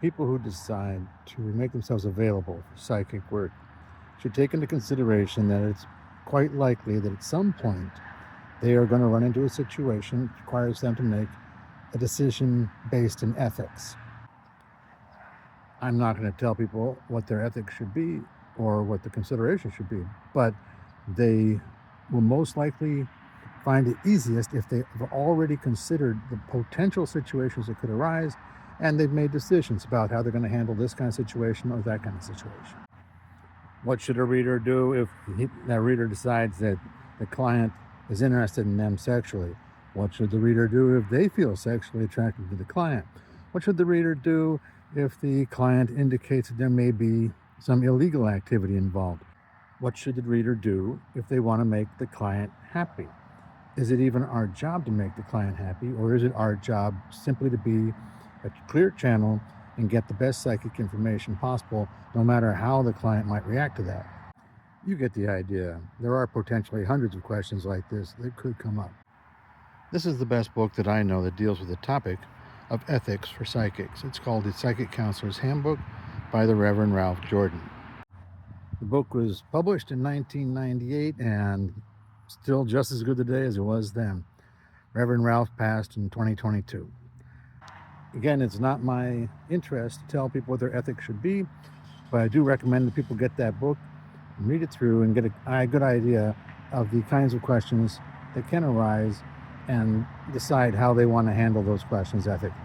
People who decide to make themselves available for psychic work should take into consideration that it's quite likely that at some point they are going to run into a situation that requires them to make a decision based in ethics. I'm not going to tell people what their ethics should be or what the consideration should be, but they will most likely find it easiest if they've already considered the potential situations that could arise and they've made decisions about how they're going to handle this kind of situation or that kind of situation. What should a reader do if that reader decides that the client is interested in them sexually? What should the reader do if they feel sexually attracted to the client? What should the reader do if the client indicates that there may be some illegal activity involved? What should the reader do if they want to make the client happy? Is it even our job to make the client happy, or is it our job simply to be a clear channel and get the best psychic information possible, no matter how the client might react to that? You get the idea. There are potentially hundreds of questions like this that could come up. This is the best book that I know that deals with the topic of ethics for psychics. It's called The Psychic Counselor's Handbook by the Reverend Ralph Jordan. The book was published in 1998 and still just as good today as it was then. Reverend Ralph passed in 2022. Again, it's not my interest to tell people what their ethics should be, but I do recommend that people get that book and read it through and get a good idea of the kinds of questions that can arise and decide how they want to handle those questions ethically.